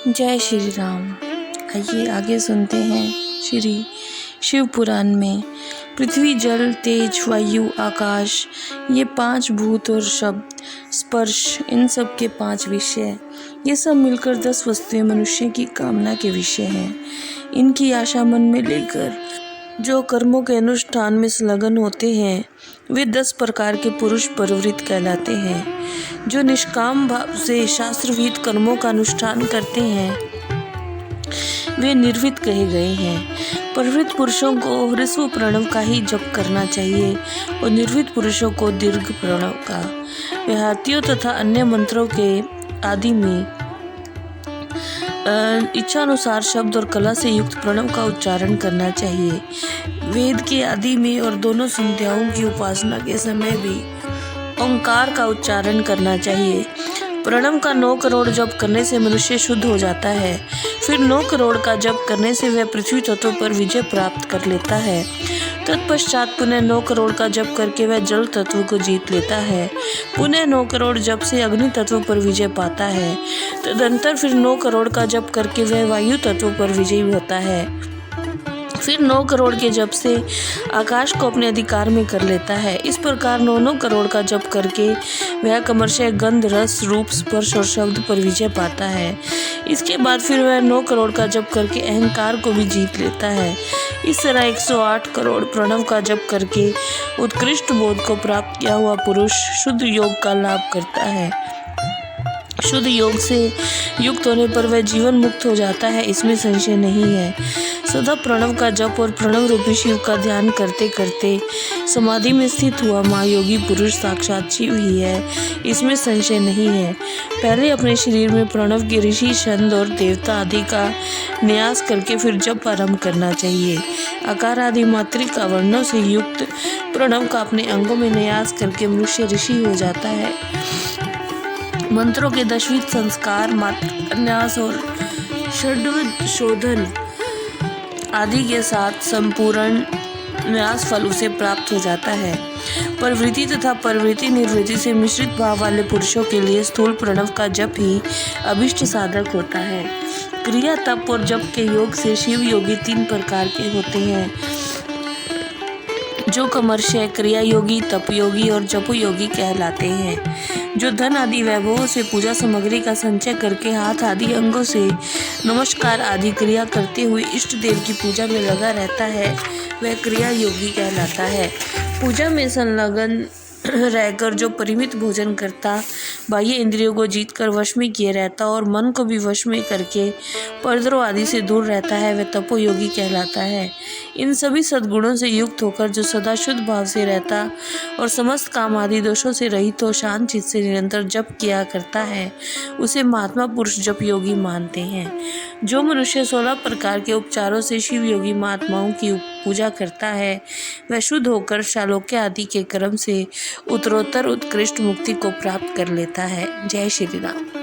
जय श्री राम। आइए आगे सुनते हैं श्री शिव पुराण में पृथ्वी, जल, तेज, वायु, आकाश, ये 5 भूत और शब्द, स्पर्श, इन सब के 5 विषय, ये सब मिलकर 10 वस्तुएं मनुष्य की कामना के विषय हैं। इनकी आशा मन में लेकर जो कर्मों के अनुष्ठान में संलग्न होते हैं वे 10 प्रकार के पुरुष प्रवृत्त कहलाते हैं। जो निष्काम भाव से शास्त्रविहित कर्मों का अनुष्ठान करते हैं वे निर्वृत्त कहे गए हैं। प्रवृत्त पुरुषों को ह्रस्व प्रणव का ही जप करना चाहिए और निर्वृत्त पुरुषों को दीर्घ प्रणव का। विहातियों तथा अन्य मंत्रों के आदि में इच्छानुसार शब्द और कला से युक्त प्रणव का उच्चारण करना चाहिए। वेद के आदि में और दोनों संध्याओं की उपासना के समय भी ओंकार का उच्चारण करना चाहिए। प्रणव का 9 करोड़ जप करने से मनुष्य शुद्ध हो जाता है। फिर 9 करोड़ का जप करने से वह पृथ्वी तत्व पर विजय प्राप्त कर लेता है। तत्पश्चात पुनः 9 करोड़ का जप करके वह जल तत्व को जीत लेता है। पुनः 9 करोड़ जप से अग्नि तत्व पर विजय पाता है। तदंतर फिर 9 करोड़ का जप करके वह वायु तत्व पर विजयी होता है। फिर 9 करोड़ के जप से आकाश को अपने अधिकार में कर लेता है। इस प्रकार 9 करोड़ का जप करके वह क्रमशः गंध, रस, रूप, स्पर्श और शब्द पर विजय पाता है। इसके बाद फिर वह 9 करोड़ का जप करके अहंकार को भी जीत लेता है। इस तरह 108 करोड़ प्रणव का जप करके उत्कृष्ट बोध को प्राप्त किया हुआ पुरुष शुद्ध योग का लाभ करता है। शुद्ध योग से युक्त होने पर वह जीवन मुक्त हो जाता है, इसमें संशय नहीं है। सदा प्रणव का जप और प्रणव रूपी शिव का ध्यान करते करते समाधि में स्थित हुआ महायोगी पुरुष साक्षात शिव ही है, इसमें संशय नहीं है। पहले अपने शरीर में प्रणव के ऋषि, छंद और देवता आदि का न्यास करके फिर जप आरंभ करना चाहिए। आकार आदि मात्रिका वर्णों से युक्त प्रणव का अपने अंगों में न्यास करके मनुष्य ऋषि हो जाता है। मंत्रों के 10विध संस्कार, मात्र न्यास और षड्विध शोधन आदि के साथ संपूर्ण न्यास फल उसे प्राप्त हो जाता है। प्रवृत्ति तथा प्रवृत्ति निवृत्ति से मिश्रित भाव वाले पुरुषों के लिए स्थूल प्रणव का जप ही अभिष्ट साधक होता है। क्रिया, तप और जप के योग से शिव योगी 3 प्रकार के होते हैं, जो क्रमशः क्रिया योगी, तप योगी और जप योगी कहलाते हैं। जो धन आदि वैभवों से पूजा सामग्री का संचय करके हाथ आदि अंगों से नमस्कार आदि क्रिया करते हुए इष्ट देव की पूजा में लगा रहता है वह क्रिया योगी कहलाता है। पूजा में संलग्न रहकर जो परिमित भोजन करता, बाह्य इंद्रियों को जीतकर वश में किए रहता और मन को भी वश में करके परद्रोह आदि से दूर रहता है वह तपोयोगी कहलाता है। इन सभी सद्गुणों से युक्त होकर जो सदा शुद्ध भाव से रहता और समस्त काम आदि दोषों से रहित हो शांत चित्त से निरंतर जप किया करता है उसे महात्मा पुरुष जप योगी मानते हैं। जो मनुष्य 16 प्रकार के उपचारों से शिव योगी महात्माओं की पूजा करता है वह शुद्ध होकर शालोक्य आदि के क्रम से उत्तरोत्तर उत्कृष्ट मुक्ति को प्राप्त कर लेता है। जय श्री राम।